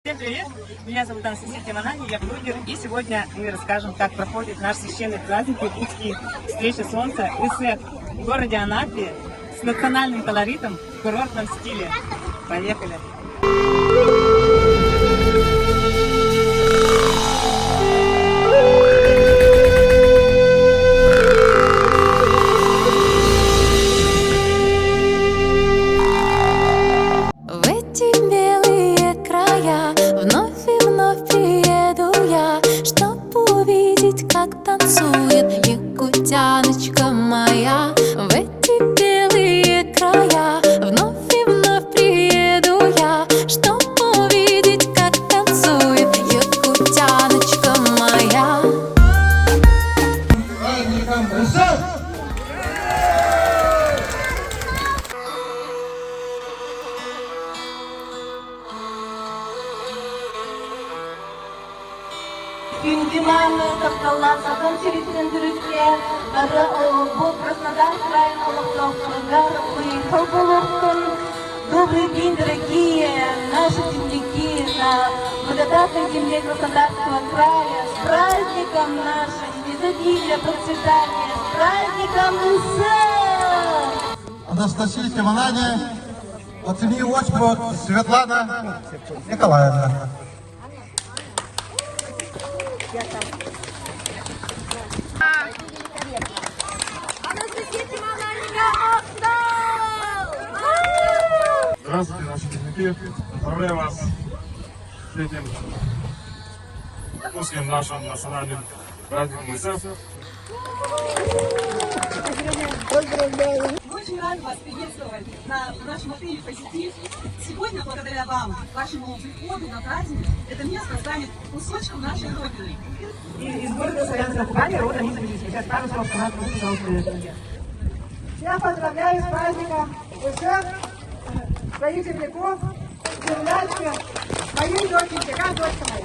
Всем привет! Меня зовут Анастасия Тимонани, я блогер, и сегодня мы расскажем, как проходит наш священный праздник Якутский «Встреча Солнца» ИСЭК в городе Анапе с национальным колоритом в курортном стиле. Поехали! Танцует якутяночка моя. В эти белые края вновь и вновь приеду я, чтоб увидеть, как танцует якутяночка моя. Күндиманы тапталар сатан чиритен дүрүкке бары бұл Краснодар крайын олықтауқырға выехал Болохтон. Добрый день, дорогие наши земляки на благодатной земле Краснодарского края. С праздником нашим изобилия, процветания, с праздником ИСЭК! Анастасия Тимонани, оцени Осьму Светлана Николаевна. Здравствуйте, наши земляки! Поздравляю вас с этим вкусным нашим национальным праздником ИСЭК. Мы очень рады вас приветствовать на нашем отеле «Позитив». Сегодня, благодаря вам, вашему приходу на праздник, это место станет кусочком нашей Родины. Из города Славянска-Кубани, рода независимости. Сейчас пожалуйста, пожалуйста. Я поздравляю с праздником ИСЭК, своих земляков, землячка, мою доченьку, как дочка моя.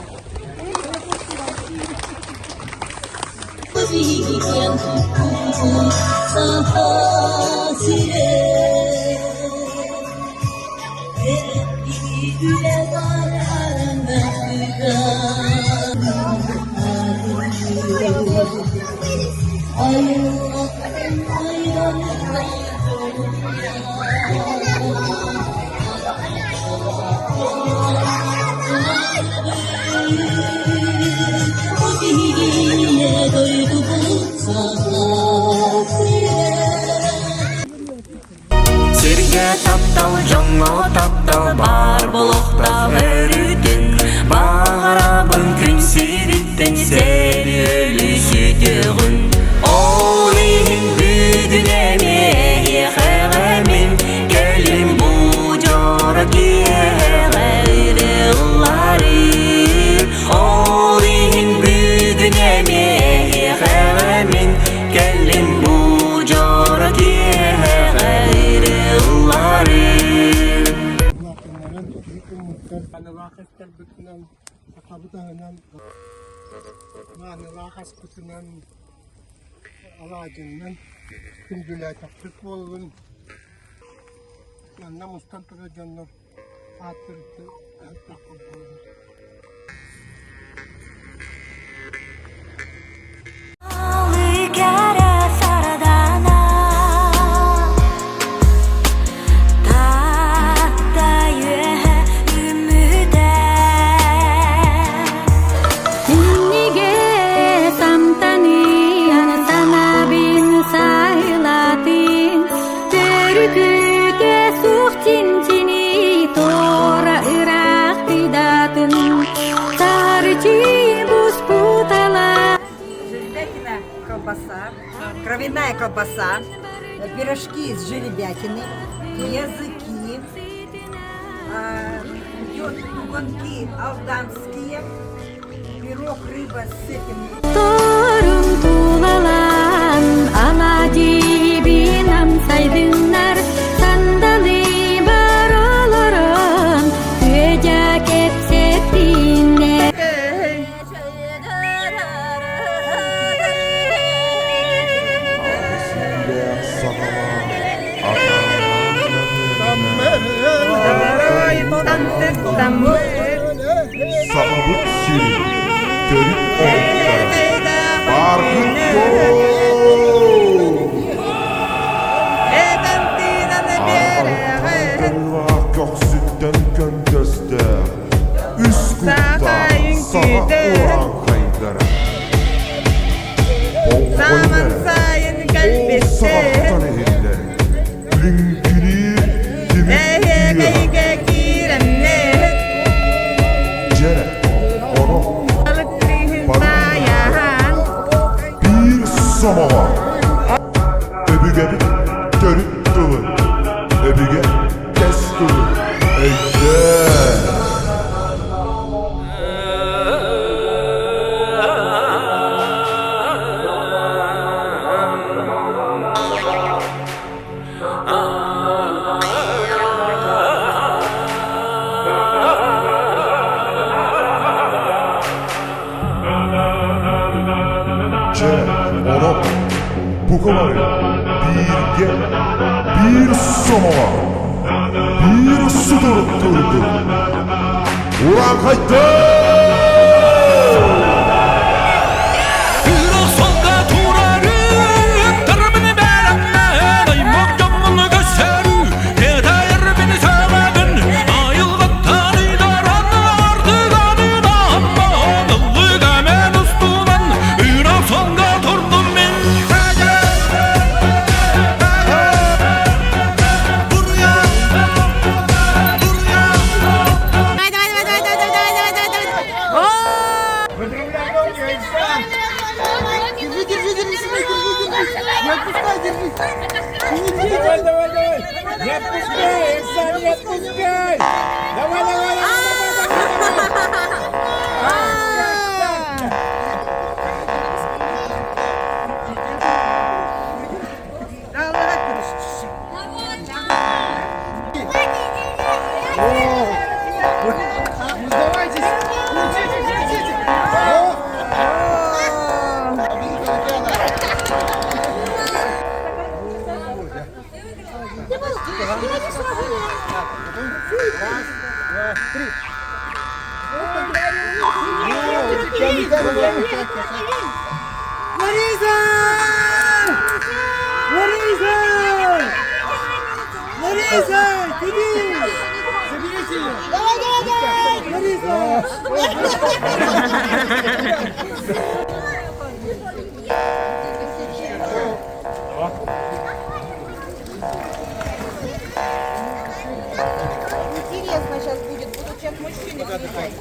Серге таптал, жаңа таптал, бар Болохта өрүтүн. Бағарабын күн сириттен сериөлі сүйтігін. Олин бүдінеме ехеғемін, келім бұ жора киеғейді ұллары. Олин бүдінеме ехеғемін, келім бұ жора киеғейді ұллары. Anılakaslar bütünen, akabıdanan, anılakas bütünen, alacından, gündüler taktık olun. Yanına Mustafa canlar, hatırıktı, taktık olun. Колбаса, кровяная колбаса, пирожки с жеребятины, языки, идет тугонки алданские, пирог, рыба с этим. Bahçe, Orok, Bukovalı, bir gel, bir somava, bir su durutturdu. Ulan kaydı! Давай, давай, давай! Не отпускай, Оксан, не отпускай! Давай, давай, Лариса! Лариса! Лариса! Иди! Заберите ее! Давай, давай, давай! Интересно сейчас будет, будут сейчас мужчины приезжать.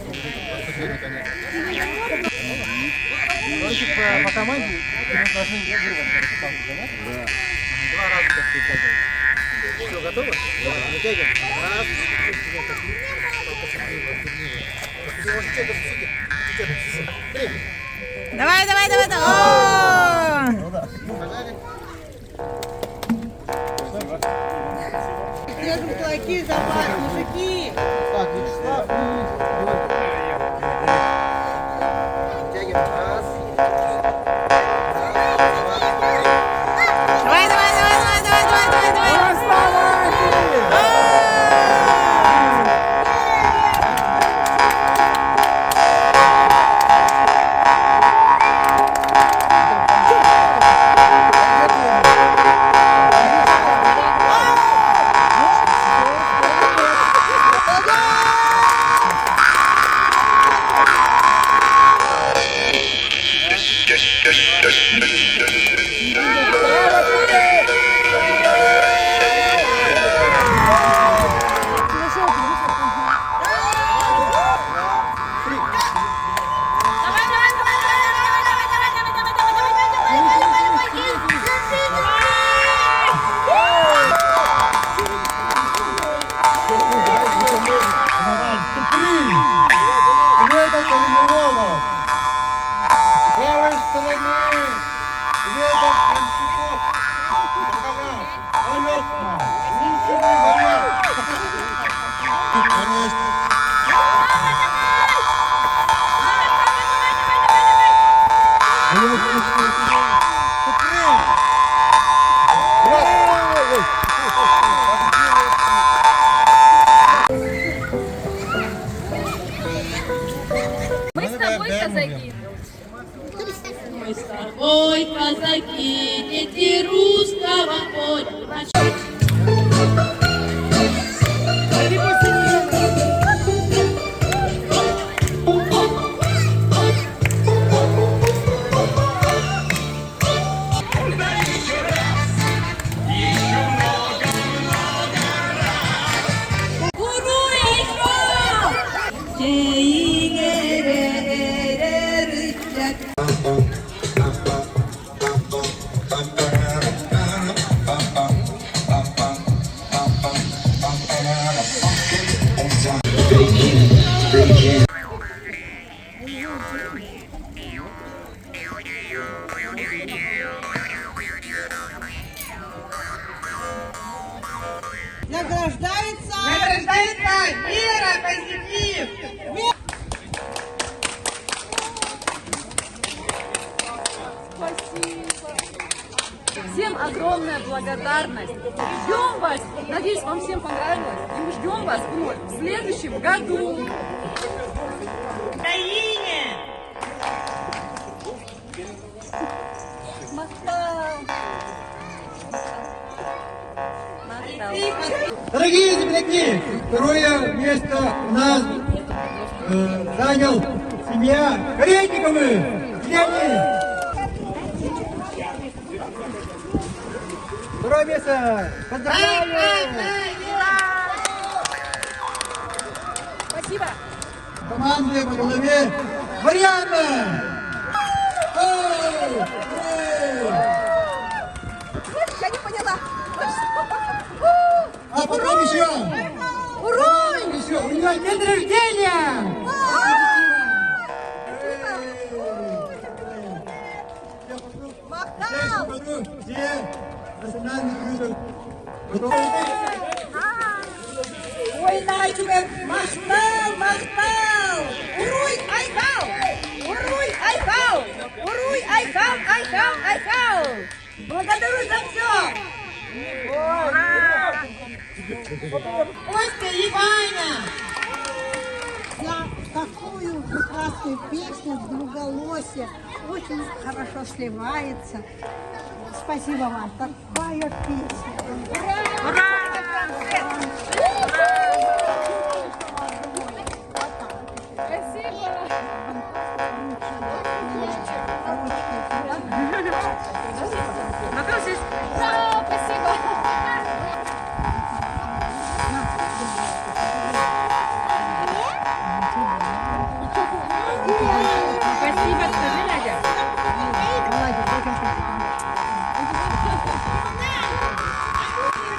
По команде мы должны вырваться. Да. Два раза как ты. Все, готово? Да. Вытягиваем. Раз. Три. Давай, давай, давай, давай. Ну да. Пожали. Держим кулаки за вас, мужики! Так, Вячеслав, втягиваем. Раз. Давай, давай, давай, давай, давай, давай, давай, давай. Ой, казаки, дети русского поля. Награждается вера, позитив! Спасибо. огромная благодарность. Ждем вас. Надеюсь, вам всем понравилось. И мы ждем вас вновь в следующем году. Украине! Дорогие земляки, второе место у нас занял семья Каретниковых. Где они? Второе место. Поздравляю! Спасибо. Команды по голове Марьяна! Я не поняла. А потом еще! Ура! Еще! У нее день рождения! Все национальные блюда готовы. Ой, Найчука, махтал, махтал! Уруй, айхал! Уруй, айхал! Уруй, айхал, айхал, айхал! Благодарю за все! Костя и Ваня! За такую прекрасную песню «Двуголосие». Очень хорошо сливается. Спасибо вам. Такая песня.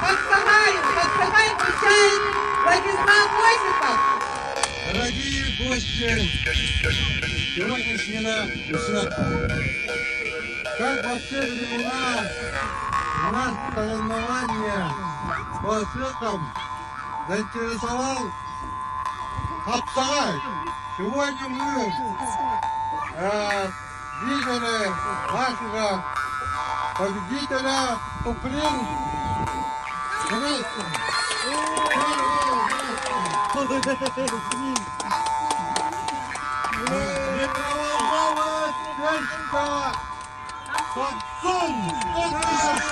Подставай, включает Владислав Осипов! Дорогие гости сегодняшнего концерта, как во все времена у нас соревнования по ответам заинтересовал Хапсарай. Сегодня мы видели нашего победителя Суприм. Микроволновая печка Samsung 100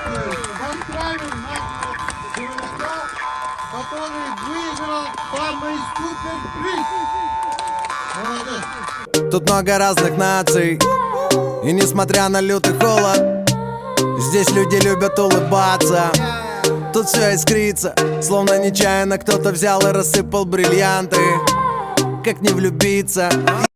000. Поздравим нашего земляка, который выиграл самый суперприз. Молодец. Тут много разных наций, и несмотря на лютый холод, здесь люди любят улыбаться. Тут все искрится, словно нечаянно кто-то взял и рассыпал бриллианты. Как не влюбиться?